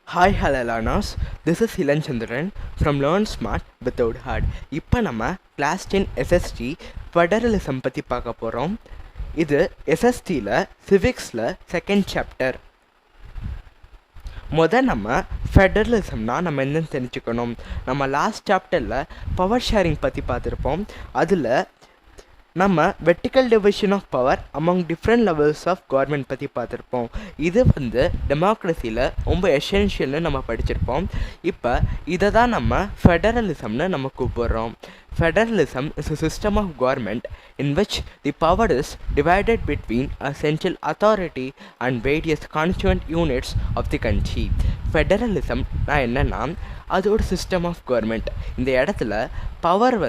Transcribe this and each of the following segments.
Hi, hello learners. This is Hilan Chandran from Learn Smart Without Hard. இப்போ நம்ம class 10 SST federalism பற்றி பார்க்க போகிறோம். இது SSTயில் சிவிக்ஸில் செகண்ட் சாப்டர். நம்ம ஃபெடரலிசம்னா நம்ம என்னன்னு தெரிஞ்சுக்கணும். நம்ம லாஸ்ட் சாப்டரில் பவர் ஷேரிங் பற்றி பார்த்துருப்போம். அதில் நம்ம vertical division of power among different levels of government பற்றி பார்த்துருப்போம். இது டெமோக்ரஸியில் ரொம்ப எசென்ஷியல்னு நம்ம படிச்சிருப்போம். இப்போ இதை தான் நம்ம ஃபெடரலிசம்னு நம்ம கூப்பிடுறோம். Federalism is a system of government in which the power is divided between a central authority and various constituent units of the country. Federalism என்னன்னா அது ஒரு சிஸ்டம் ஆஃப் கவர்மெண்ட். இந்த இடத்துல பவர்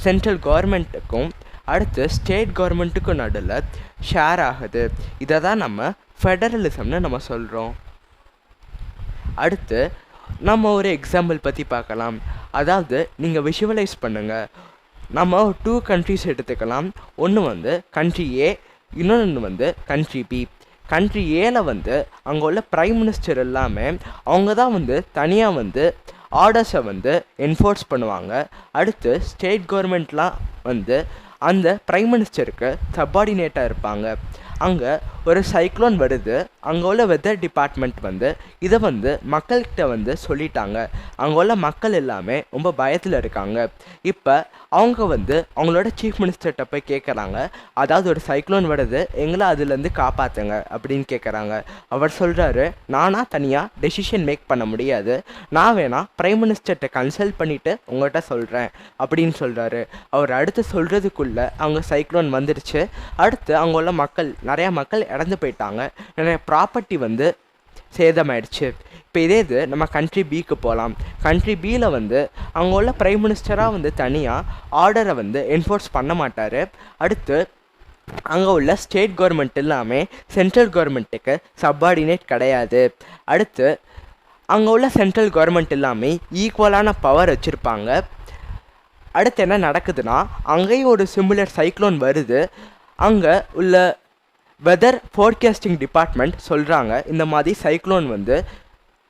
சென்ட்ரல் கவர்மெண்ட்டுக்கும் அடுத்து ஸ்டேட் கவர்மெண்ட்டுக்கும் நடுவில் ஷேர் ஆகுது. இதை தான் நம்ம ஃபெடரலிசம்னு நம்ம சொல்கிறோம். அடுத்து நம்ம ஒரு எக்ஸாம்பிள் பற்றி பார்க்கலாம். அதாவது நீங்கள் விஷுவலைஸ் பண்ணுங்கள். நம்ம 2 கண்ட்ரிஸ் எடுத்துக்கலாம். ஒன்று கண்ட்ரி ஏ, இன்னொன்று கண்ட்ரி பி. கண்ட்ரி ஏல அங்கே உள்ள ப்ரைம் மினிஸ்டர் எல்லாமே அவங்க தான் தனியாக ஆர்டர்ஸை என்ஃபோர்ஸ் பண்ணுவாங்க. அடுத்து ஸ்டேட் கவர்மெண்ட்லாம் அந்த ப்ரைம் மினிஸ்டருக்கு சப்பார்டினேட்டாக இருப்பாங்க. அங்கே ஒரு சைக்ளோன் வருது. அங்கே உள்ள வெதர் டிபார்ட்மெண்ட் இதை மக்கள்கிட்ட சொல்லிட்டாங்க. அங்கே உள்ள மக்கள் எல்லாமே ரொம்ப பயத்தில் இருக்காங்க. இப்போ அவங்க அவங்களோட சீஃப் மினிஸ்டர்கிட்ட போய் கேட்குறாங்க, அதாவது ஒரு சைக்ளோன் வருது, எங்களை அதுலேருந்து காப்பாற்றுங்க அப்படின்னு கேட்குறாங்க. அவர் சொல்கிறாரு, நானாக தனியாக டெசிஷன் மேக் பண்ண முடியாது, நான் வேணால் ப்ரைம் மினிஸ்டர்கிட்ட கன்சல்ட் பண்ணிவிட்டு உங்கள்கிட்ட சொல்கிறேன் அப்படின்னு சொல்கிறாரு. அவர் அடுத்து சொல்கிறதுக்குள்ளே அவங்க சைக்ளோன் வந்துடுச்சு. அடுத்து அவங்க உள்ள நிறையா மக்கள் இறந்து போயிட்டாங்க. நிறைய ப்ராப்பர்ட்டி சேதமாயிடுச்சு. இப்போ இது நம்ம கண்ட்ரி பிக்கு போகலாம். கண்ட்ரி பியில் அவங்க உள்ள ப்ரைம் மினிஸ்டராக தனியாக ஆர்டரை என்ஃபோர்ஸ் பண்ண மாட்டார். அடுத்து அங்கே உள்ள ஸ்டேட் கவர்மெண்ட் எல்லாமே சென்ட்ரல் கவர்மெண்ட்டுக்கு சப்பார்டினேட் கிடையாது. அடுத்து அங்கே உள்ள சென்ட்ரல் கவர்மெண்ட் எல்லாமே ஈக்குவலான பவர் வச்சுருப்பாங்க. அடுத்து என்ன நடக்குதுன்னா, அங்கேயும் ஒரு சிமிலர் சைக்ளோன் வருது. அங்கே உள்ள வெதர் ஃபோர்காஸ்டிங் டிபார்ட்மெண்ட் சொல்கிறாங்க, இந்த மாதிரி சைக்ளோன்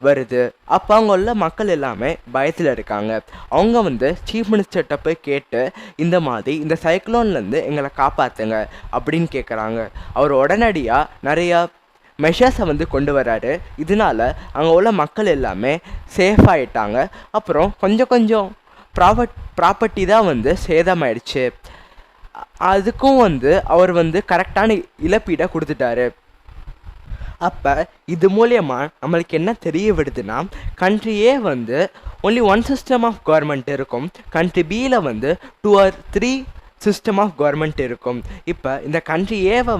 வருது. அப்போ அவங்க உள்ள மக்கள் எல்லாமே பயத்தில் இருக்காங்க. அவங்க சீஃப் மினிஸ்டர்கிட்ட போய் கேட்டு, இந்த மாதிரி இந்த சைக்ளோன்லேருந்து எங்களை காப்பாற்றுங்க அப்படின்னு கேட்குறாங்க. அவர் உடனடியாக நிறையா மெஷர்ஸை கொண்டு வராரு. இதனால் அங்கே உள்ள மக்கள் எல்லாமே சேஃப் ஆகிட்டாங்க. அப்புறம் கொஞ்சம் ப்ராப்பர்ட்டி தான் சேதமாயிடுச்சு. அதுக்கும் அவர் கரெக்டான இழப்பீடை கொடுத்துட்டாரு. அப்போ இது மூலயமா நம்மளுக்கு என்ன தெரிய விடுதுன்னா, கண்ட்ரியே ஒன்லி 1 சிஸ்டம் ஆஃப் கவர்மெண்ட் இருக்கும். கண்ட்ரி பியில் 2 or 3 சிஸ்டம் ஆஃப் கவர்மெண்ட் இருக்கும். இப்போ இந்த கண்ட்ரி ஏவை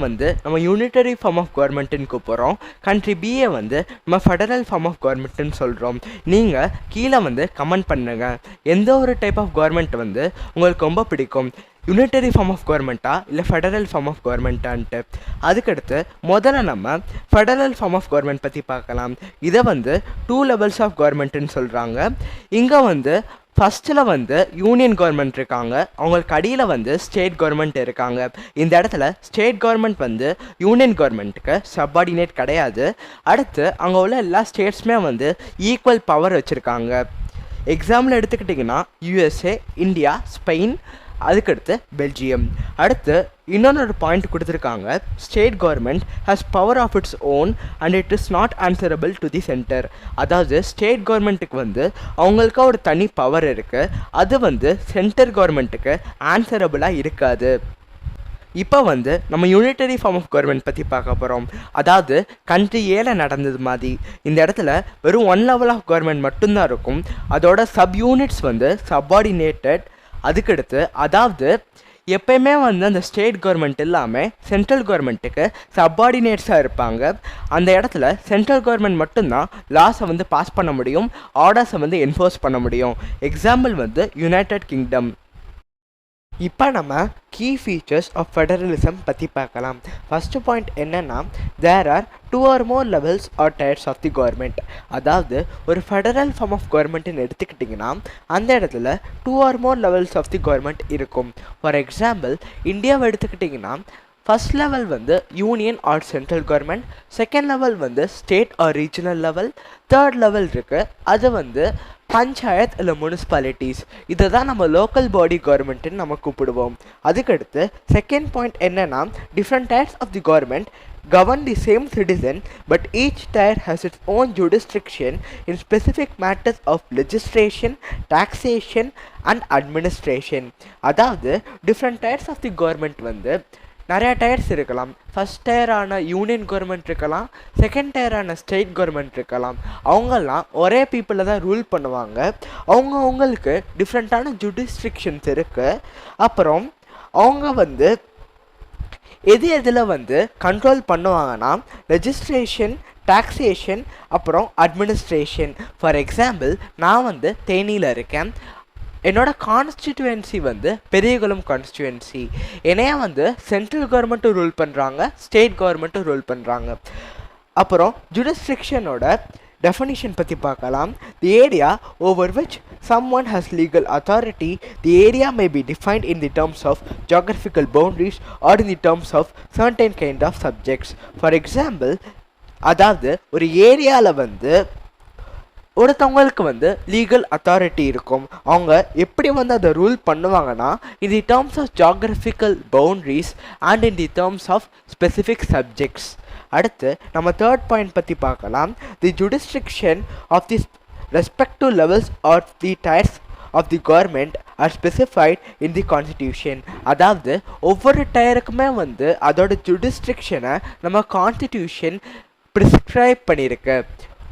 நம்ம யூனிட்டரி ஃபார்ம் ஆஃப் கவர்மெண்ட்டுன்னு கூப்பிட்றோம். கண்ட்ரி பியை நம்ம ஃபெடரல் ஃபார்ம் ஆஃப் கவர்மெண்ட்டுன்னு சொல்கிறோம். நீங்கள் கீழே கமெண்ட் பண்ணுங்கள், எந்த ஒரு டைப் ஆஃப் கவர்மெண்ட் உங்களுக்கு ரொம்ப பிடிக்கும், யூனிட்டரி ஃபார்ம் ஆஃப் கவர்மெண்ட்டா இல்லை ஃபெடரல் ஃபார்ம் ஆஃப் கவர்மெண்ட்டான்ட்டு. அதுக்கடுத்து முதல்ல நம்ம ஃபெடரல் ஃபார்ம் ஆஃப் கவர்மெண்ட் பற்றி பார்க்கலாம். இதை 2 லெவல்ஸ் ஆஃப் கவர்மெண்ட்டுன்னு சொல்கிறாங்க. இங்கே ஃபஸ்ட்டில் யூனியன் கவர்மெண்ட் இருக்காங்க, அவங்களுக்கு அடியில் ஸ்டேட் கவர்மெண்ட் இருக்காங்க. இந்த இடத்துல ஸ்டேட் கவர்மெண்ட் யூனியன் கவர்மெண்ட்டுக்கு சப்பார்டினேட் கிடையாது. அடுத்து அங்கே உள்ள எல்லா ஸ்டேட்ஸுமே ஈக்குவல் பவர் வச்சுருக்காங்க. எக்ஸாம்பிள் எடுத்துக்கிட்டிங்கன்னா USA, இந்தியா, ஸ்பெயின், அதுக்கடுத்து பெல்ஜியம். அடுத்து இன்னொன்று பாயிண்ட் கொடுத்துருக்காங்க, state government has power of its own and it is not answerable to the centre. அதாவது ஸ்டேட் கவர்மெண்ட்டுக்கு அவங்களுக்கு ஒரு தனி பவர் இருக்குது, அது சென்டர் கவர்மெண்ட்டுக்கு ஆன்சரபிளாக இருக்காது. இப்போ நம்ம யூனிட்டரி ஃபார்ம் ஆஃப் கவர்மெண்ட் பற்றி பார்க்க போகிறோம். அதாவது கண்ட்ரி ஏல நடந்தது மாதிரி இந்த இடத்துல வெறும் 1 லெவல் ஆஃப் கவர்மெண்ட் மட்டும்தான் இருக்கும். அதோட சப் யூனிட்ஸ் சப்பார்டினேட்டட். அதுக்கடுத்து அதாவது எப்பயுமே அந்த ஸ்டேட் கவர்மெண்ட் எல்லாமே சென்ட்ரல் கவர்மெண்ட்டுக்கு சப்பார்டினேட்ஸாக இருப்பாங்க. அந்த இடத்துல சென்ட்ரல் கவர்மெண்ட் மட்டும்தான் லாஸை பாஸ் பண்ண முடியும், ஆர்டர்ஸை என்ஃபோர்ஸ் பண்ண முடியும். Example United kingdom. இப்போ நம்ம கீ ஃபீச்சர்ஸ் ஆஃப் ஃபெடரலிசம் பற்றி பார்க்கலாம். ஃபஸ்ட்டு பாயிண்ட் என்னென்னா, there are 2 or more levels or tiers of the government. அதாவது ஒரு ஃபெடரல் ஃபார்ம் ஆஃப் கவர்மெண்ட்டுன்னு எடுத்துக்கிட்டிங்கன்னா அந்த இடத்துல 2 or more levels of the government இருக்கும். ஃபார் எக்ஸாம்பிள் இந்தியாவை எடுத்துக்கிட்டிங்கன்னா ஃபர்ஸ்ட் லெவல் வந்து union or central government, second level வந்து state or regional level, third level இருக்குது அது வந்து பஞ்சாயத் இல்லை முனிசிபாலிட்டிஸ். இதை தான் நம்ம லோக்கல் பாடி கவர்மெண்ட்டுன்னு நம்ம கூப்பிடுவோம். அதுக்கடுத்து செகண்ட் பாயிண்ட் என்னன்னா, different types of the government govern the same citizen but each tier has its own jurisdiction in specific matters of legislation, taxation and administration. அதாவது different types of the government வந்து நிறையா tiers இருக்கலாம். First டயரான union government இருக்கலாம், second டயரான state government இருக்கலாம். அவங்கெல்லாம் ஒரே பீப்புளை தான் ரூல் பண்ணுவாங்க. அவங்களுக்கு டிஃப்ரெண்ட்டான ஜுடிஸ்ட்ரிக்ஷன்ஸ் இருக்குது. அப்புறம் அவங்க வந்து எதில் வந்து கண்ட்ரோல் பண்ணுவாங்கன்னா லெஜிஸ்ட்ரேஷன், டாக்ஸேஷன், அப்புறம் அட்மினிஸ்ட்ரேஷன். ஃபார் எக்ஸாம்பிள், நான் வந்து தேனியில் இருக்கேன். என்னோடய கான்ஸ்டிடுவன்சி வந்து பெரியகுளம் கான்ஸ்டிடுவன்சி. என்னையா வந்து சென்ட்ரல் கவர்மெண்ட்டும் ரூல் பண்ணுறாங்க, ஸ்டேட் கவர்மெண்ட்டும் ரூல் பண்ணுறாங்க. அப்புறம் ஜுடிஸ்ட்ரிக்ஷனோட டெஃபினிஷன் பற்றி பார்க்கலாம். The area over which someone has legal authority. The area may be defined in the terms of geographical boundaries or in the terms of certain kind of subjects. For example, அதாவது ஒரு ஏரியாவில் வந்து ஒருத்தவங்களுக்கு வந்து legal authority இருக்கும். அவங்க எப்படி வந்து அதை ரூல் பண்ணுவாங்கன்னா in the terms of geographical boundaries and in the terms of specific subjects. அடுத்து நம்ம தேர்ட் பாயிண்ட் பற்றி பார்க்கலாம். தி jurisdiction of the respective levels or the tiers of the government are specified in the constitution. அதாவது ஒவ்வொரு டயருக்குமே வந்து அதோட ஜுடிஸ்ட்ரிக்ஷனை நம்ம constitution prescribe பண்ணியிருக்கு.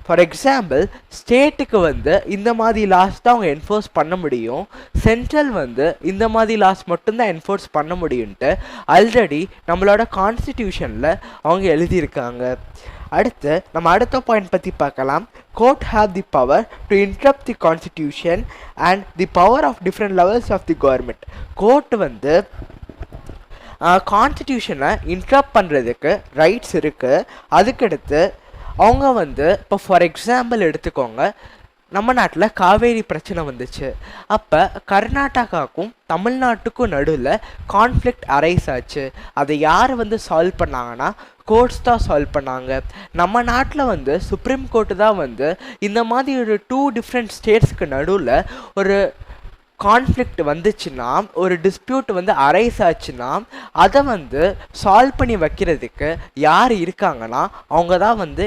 ஃபார் எக்ஸாம்பிள், ஸ்டேட்டுக்கு வந்து இந்த மாதிரி லாஸ் தான் அவங்க என்ஃபோர்ஸ் பண்ண முடியும், சென்ட்ரல் வந்து இந்த மாதிரி லாஸ் மட்டும்தான் என்ஃபோர்ஸ் பண்ண முடியும்ட்டு ஆல்ரெடி நம்மளோட கான்ஸ்டிடியூஷனில் அவங்க எழுதியிருக்காங்க. அடுத்து நம்ம அடுத்த பாயிண்ட் பற்றி பார்க்கலாம். Court have the power to interrupt the constitution and the power of different levels of the government. Court வந்து கான்ஸ்டிடியூஷனை இன்டரப்ட் பண்ணுறதுக்கு ரைட்ஸ் இருக்குது. அதுக்கடுத்து அவங்க வந்து இப்போ ஃபார் எக்ஸாம்பிள் எடுத்துக்கோங்க, நம்ம நாட்டில் காவேரி பிரச்சனை வந்துச்சு. அப்போ கர்நாடகாவுக்கும் தமிழ்நாட்டுக்கும் நடுவில் கான்ஃப்ளிக்ட் அரைஸ் ஆச்சு. அதை யார் வந்து சால்வ் பண்ணாங்கன்னா கோர்ட்ஸ் தான் சால்வ் பண்ணாங்க. நம்ம நாட்டில் வந்து சுப்ரீம் கோர்ட்டு தான் வந்து இந்த மாதிரி ஒரு 2 டிஃப்ரெண்ட் ஸ்டேட்ஸ்க்கு நடுவில் ஒரு கான்ஃப்ளிக்ட் வந்துச்சுன்னா, ஒரு டிஸ்பியூட் வந்து அரைஸ் ஆச்சுன்னா அதை வந்து சால்வ் பண்ணி வைக்கிறதுக்கு யார் இருக்காங்கன்னா அவங்க தான் வந்து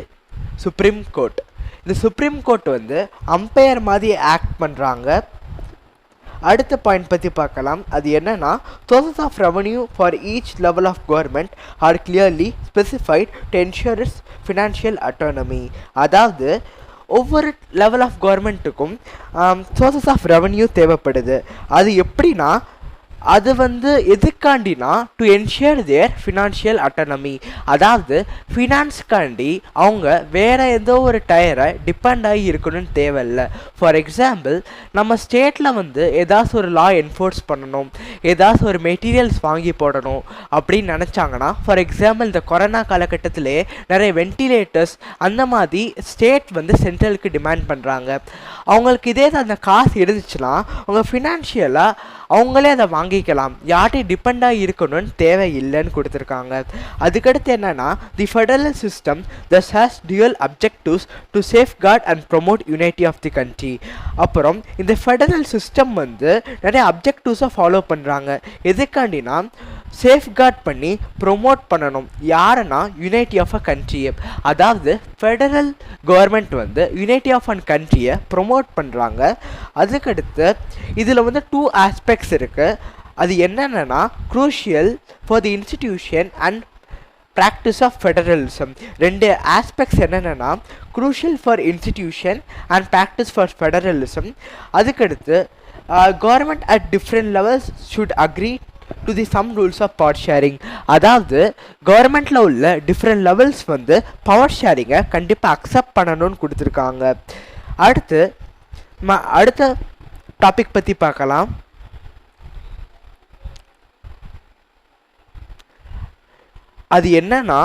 சுப்ரீம் கோர்ட். இந்த சுப்ரீம் கோர்ட் வந்து அம்பையர் மாதிரி ஆக்ட் பண்ணுறாங்க. அடுத்த பாயிண்ட் பற்றி பார்க்கலாம். அது என்னன்னா, sources of revenue for each level of government are clearly specified to ensure its financial autonomy. அதாவது ஒவ்வொரு லெவல் ஆஃப் கவர்மெண்ட்டுக்கும் சோர்சஸ் ஆஃப் ரெவன்யூ தேவைப்படுது. அது எப்படின்னா, அது வந்து எதுக்காண்டினா to ensure their financial autonomy. அதாவது ஃபினான்ஸ்காண்டி அவங்க வேறு ஏதோ ஒரு டயரை டிபெண்ட் ஆகி இருக்கணும்னு தேவையில்லை. ஃபார் எக்ஸாம்பிள், நம்ம ஸ்டேட்டில் வந்து ஏதாச்சும் ஒரு லா என்ஃபோர்ஸ் பண்ணணும், ஏதாச்சும் ஒரு மெட்டீரியல்ஸ் வாங்கி போடணும் அப்படின்னு நினச்சாங்கன்னா, ஃபார் எக்ஸாம்பிள் இந்த கொரோனா காலகட்டத்திலே நிறைய வென்டிலேட்டர்ஸ் அந்த மாதிரி ஸ்டேட் வந்து சென்ட்ரலுக்கு டிமாண்ட் பண்ணுறாங்க. அவங்களுக்கு இதே அந்த காசு இருந்துச்சுன்னா அவங்க ஃபினான்ஷியலாக அவங்களே அதை வாங்கிக்கலாம், யார்ட்டையும் டிபெண்டாக இருக்கணும்னு தேவையில்லைன்னு கொடுத்துருக்காங்க. அதுக்கடுத்து என்னென்னா, the federal system thus has dual objectives to safeguard and promote unity of the country. அப்புறம் இந்த ஃபெடரல் சிஸ்டம் வந்து நிறைய அப்ஜெக்டிவ்ஸை ஃபாலோ பண்ணுறாங்க. எதுக்காண்டினா சேஃப்கார்ட் பண்ணி ப்ரொமோட் பண்ணணும் யாருன்னா யுனைட்டி ஆஃப் அ கண்ட்ரியை. அதாவது ஃபெடரல் கவர்மெண்ட் வந்து யுனைட்டி ஆஃப் அன் கண்ட்ரியை ப்ரொமோட் பண்ணுறாங்க. அதுக்கடுத்து இதில் வந்து 2 ஆஸ்பெக்ட்ஸ் இருக்குது. அது என்னென்னா, crucial for the institution and practice of federalism. 2 aspects என்னென்னா, crucial for institution and practice for federalism. அதுக்கடுத்து government at different levels should agree to the some rules of power sharing. அதாவது கவர்மெண்ட்டில் உள்ள டிஃப்ரெண்ட் லெவல்ஸ் வந்து power ஷேரிங்கை கண்டிப்பாக accept பண்ணணும்னு கொடுத்துருக்காங்க. அடுத்த டாபிக் பற்றி பார்க்கலாம். அது என்னன்னா,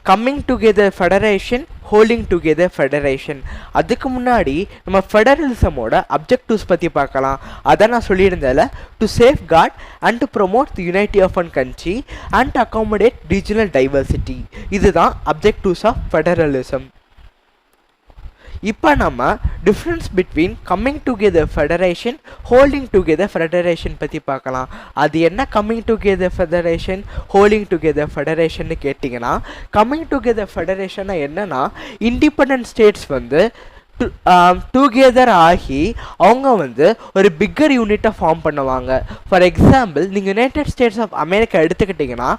coming together federation holding together federation. அதுக்கு முன்னாடி நம்ம ஃபெடரலிசமோட அப்ஜெக்டிவ்ஸ் பற்றி பார்க்கலாம். அதான் நான் சொல்லியிருந்தேன்ல, to safeguard and to promote the unity of one country and accommodate regional diversity. இதுதான் அப்ஜெக்டிவ்ஸ் ஆஃப் ஃபெடரலிசம். இப்போ நம்ம difference between coming together federation, holding together federation பற்றி பார்க்கலாம். அது என்ன coming together federation, holding together federation கேட்டிங்கன்னா, coming together ஃபெடரேஷன்னா என்னென்னா, இண்டிபெண்டன்ட் ஸ்டேட்ஸ் வந்து டுகெதர் ஆகி அவங்க வந்து ஒரு பிக்கர் யூனிட்டை ஃபார்ம் பண்ணுவாங்க. ஃபார் எக்ஸாம்பிள், நீங்கள் யுனைடெட் ஸ்டேட்ஸ் ஆஃப் அமெரிக்கா எடுத்துக்கிட்டிங்கன்னா,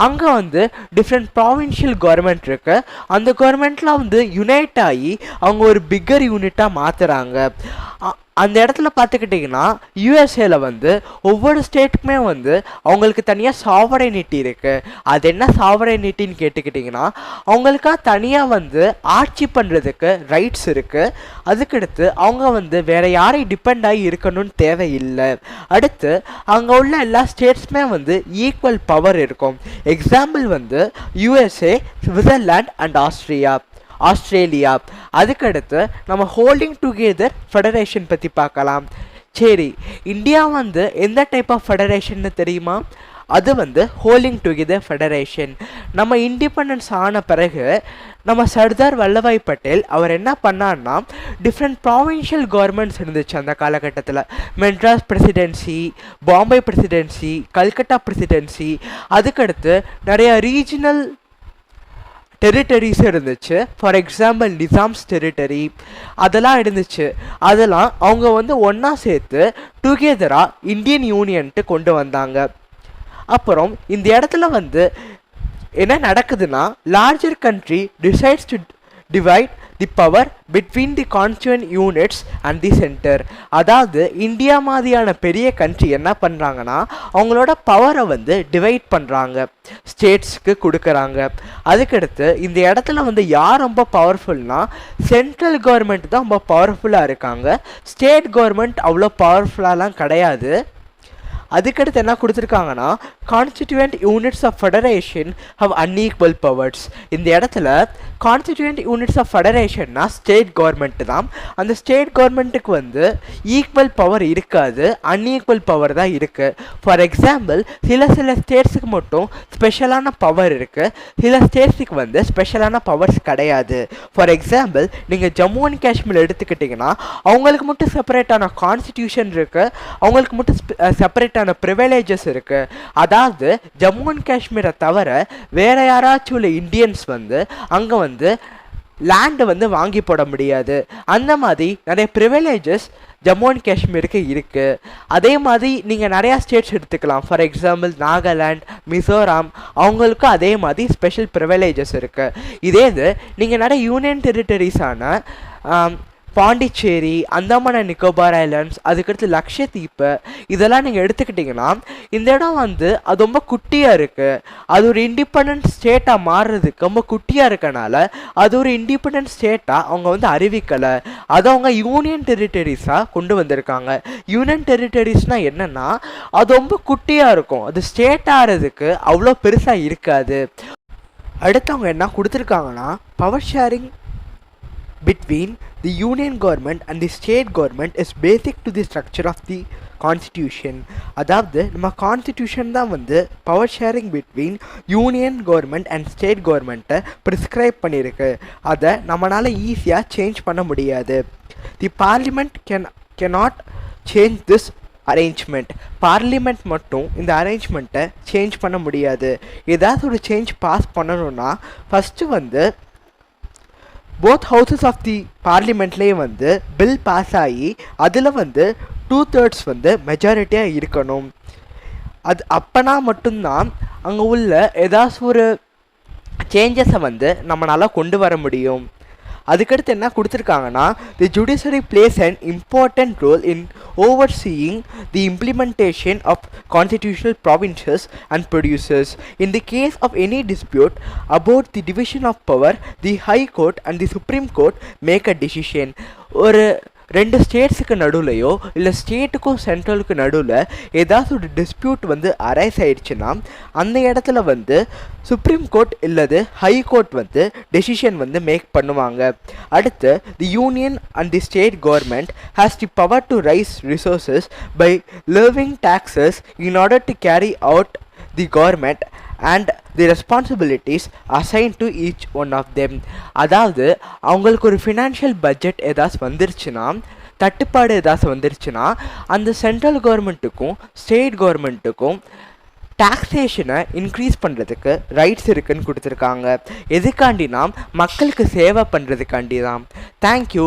அங்கே வந்து டிஃப்ரெண்ட் ப்ராவின்ஷியல் கவர்மெண்ட் இருக்குது. அந்த கவர்மெண்ட்லாம் வந்து யுனைட் ஆகி அவங்க ஒரு பிக்கர் யூனிட்டாக மாற்றுறாங்க. அந்த இடத்துல பார்த்துக்கிட்டிங்கன்னா, யூஎஸ்ஏல வந்து ஒவ்வொரு ஸ்டேட்டுக்குமே வந்து அவங்களுக்கு தனியாக சாவரைனிட்டி இருக்குது. அது என்ன சாவரைனிட்டின்னு கேட்டுக்கிட்டிங்கன்னா, அவங்களுக்காக தனியாக வந்து ஆட்சி பண்ணுறதுக்கு ரைட்ஸ் இருக்குது. அதுக்கடுத்து அவங்க வந்து வேறு யாரையும் டிபெண்ட் ஆகி இருக்கணும்னு தேவையில்லை. அடுத்து அங்கே உள்ள எல்லா ஸ்டேட்ஸுமே வந்து ஈக்குவல் பவர் இருக்கும். எக்ஸாம்பிள் வந்து யூஎஸ்ஏ, சுவிட்சர்லாண்ட் அண்ட் ஆஸ்திரேலியா. அதுக்கடுத்து நம்ம ஹோல்டிங் டுகெதர் ஃபெடரேஷன் பற்றி பார்க்கலாம். சரி, இந்தியா வந்து எந்த டைப் ஆஃப் ஃபெடரேஷன்னு தெரியுமா? அது வந்து ஹோல்டிங் டுகெதர் ஃபெடரேஷன். நம்ம இண்டிபெண்டன்ஸ் ஆன பிறகு நம்ம சர்தார் வல்லபாய் பட்டேல் அவர் என்ன பண்ணார்னா, டிஃப்ரெண்ட் ப்ராவின்ஷியல் கவர்மெண்ட்ஸ் இருந்துச்சு அந்த காலகட்டத்தில். Madras presidency, Bombay presidency, Calcutta presidency, அதுக்கடுத்து நிறையா ரீஜனல் டெரிட்டரிஸ் இருந்துச்சு. ஃபார் எக்ஸாம்பிள் நிசாம்ஸ் டெரிட்டரி, அதெல்லாம் இருந்துச்சு. அதெல்லாம் அவங்க வந்து ஒன்றா சேர்த்து டுகெதராக இந்தியன் யூனியன்ட்டு கொண்டு வந்தாங்க. அப்புறம் இந்த இடத்துல வந்து என்ன நடக்குதுன்னா, larger country decides to divide the power between the constituent units and the centre. அதாவது இந்தியா மாதிரியான பெரிய கண்ட்ரி என்ன பண்ணுறாங்கன்னா, அவங்களோட பவரை வந்து டிவைட் பண்ணுறாங்க, ஸ்டேட்ஸ்க்கு கொடுக்குறாங்க. அதுக்கடுத்து இந்த இடத்துல வந்து யார் ரொம்ப பவர்ஃபுல்னா, சென்ட்ரல் கவர்மெண்ட் தான் ரொம்ப பவர்ஃபுல்லாக இருக்காங்க. ஸ்டேட் கவர்மெண்ட் அவ்வளோ பவர்ஃபுல்லாலாம் கிடையாது. அதுக்கடுத்து என்ன கொடுத்துருக்காங்கன்னா, constituent units of federation have unequal powers. இந்த இடத்துல கான்ஸ்டிடியூவன்ட் யூனிட்ஸ் ஆஃப் ஃபெடரேஷன்னா ஸ்டேட் கவர்மெண்ட்டு தான். அந்த ஸ்டேட் கவர்மெண்ட்டுக்கு வந்து ஈக்குவல் பவர் இருக்காது, அன்ஈக்குவல் பவர் தான் இருக்குது. ஃபார் எக்ஸாம்பிள், சில ஸ்டேட்ஸுக்கு மட்டும் ஸ்பெஷலான பவர் இருக்குது, சில ஸ்டேட்ஸுக்கு வந்து ஸ்பெஷலான பவர்ஸ் கிடையாது. ஃபார் எக்ஸாம்பிள், நீங்கள் ஜம்மு அண்ட் காஷ்மீர் எடுத்துக்கிட்டிங்கன்னா, அவங்களுக்கு மட்டும் செப்பரேட்டான கான்ஸ்டிடியூஷன் இருக்குது, அவங்களுக்கு மட்டும் செப்பரேட்டான ப்ரிவிலேஜஸ் இருக்குது. அதாவது ஜம்மு அண்ட் காஷ்மீரை தவிர வேறு யாராச்சும் உள்ள இந்தியன்ஸ் வந்து அங்கே வந்து லேண்டை வந்து வாங்கி போட முடியாது. அந்த மாதிரி நிறைய ப்ரிவிலேஜஸ் ஜம்மு அண்ட் காஷ்மீருக்கு இருக்குது. அதே மாதிரி நீங்கள் நிறையா ஸ்டேட்ஸ் எடுத்துக்கலாம். ஃபார் எக்ஸாம்பிள், நாகாலாண்ட், மிசோராம், அவங்களுக்கும் அதே மாதிரி ஸ்பெஷல் ப்ரிவிலேஜஸ் இருக்குது. இதே இது நீங்கள் நிறைய யூனியன் டெரிட்டரிஸான பாண்டிச்சேரி, அந்தமான் அண்ட் நிக்கோபார் ஐலாண்ட்ஸ், அதுக்கடுத்து லக்ஷதீப்பு, இதெல்லாம் நீங்கள் எடுத்துக்கிட்டிங்கன்னா, இந்த இடம் வந்து அது ரொம்ப குட்டியாக இருக்குது. அது ஒரு இண்டிபெண்ட் ஸ்டேட்டாக மாறுறதுக்கு ரொம்ப குட்டியாக இருக்கனால அது ஒரு இண்டிபெண்ட் ஸ்டேட்டாக அவங்க வந்து அறிவிக்கலை. அதை அவங்க யூனியன் டெரிட்டரிஸாக கொண்டு வந்திருக்காங்க. யூனியன் டெரிட்டரிஸ்னால் என்னென்னா, அது ரொம்ப குட்டியாக இருக்கும், அது ஸ்டேட் ஆகிறதுக்கு அவ்வளோ பெருசாக இருக்காது. அடுத்து அவங்க என்ன கொடுத்துருக்காங்கன்னா, power sharing between the union government and the state government is basic to the structure of the constitution. அதாவது நம்ம கான்ஸ்டிடியூஷன் தான் வந்து power sharing between union government and state கவர்மெண்ட்டை ப்ரிஸ்கிரைப் பண்ணியிருக்கு. அதை நம்மளால் ஈஸியாக சேஞ்ச் பண்ண முடியாது. தி parliament cannot change this arrangement. Parliament மட்டும் இந்த அரேஞ்ச்மெண்ட்டை சேஞ்ச் பண்ண முடியாது. ஏதாவது ஒரு சேஞ்ச் பாஸ் பண்ணணுன்னா ஃபஸ்ட்டு வந்து போத் ஹவுசஸ் ஆஃப் தி பார்லிமெண்ட்லேயே வந்து பில் பாஸ் ஆகி அதில் வந்து 2/3 வந்து மெஜாரிட்டியாக இருக்கணும். அது அப்போனா மட்டும்தான் அங்கே உள்ள ஏதாச்சும் ஒரு சேஞ்சஸை வந்து நம்மளால் கொண்டு வர முடியும். அதுக்கடுத்து என்ன கொடுத்துருக்காங்கன்னா, the judiciary plays an important role in overseeing the implementation of constitutional provinces and producers. In the case of any dispute about the division of power, the high court and the supreme court make a decision. ஒரு 2 ஸ்டேட்ஸுக்கு நடுவுலையோ இல்லை ஸ்டேட்டுக்கும் சென்ட்ரலுக்கு நடுவில் ஏதாவது ஒரு dispute வந்து arise ஆயிடுச்சுன்னா அந்த இடத்துல வந்து சுப்ரீம் கோர்ட் இல்லது ஹை கோர்ட் வந்து டெசிஷன் வந்து மேக் பண்ணுவாங்க. அடுத்து the union and the state government has the power to raise resources by levying taxes in order to carry out the government and the responsibilities assigned to each one of them. அதாவது அவங்களுக்கு ஒரு financial budget ஏதாச்சும் வந்துருச்சுன்னா, தட்டுப்பாடு ஏதாச்சும் வந்துருச்சுன்னா அந்த central கவர்மெண்ட்டுக்கும் state கவர்மெண்ட்டுக்கும் டாக்ஸேஷனை increase பண்ணுறதுக்கு ரைட்ஸ் இருக்குன்னு கொடுத்துருக்காங்க. எதுக்காண்டினா மக்களுக்கு சேவை பண்ணுறதுக்காண்டி தான். தேங்க்யூ.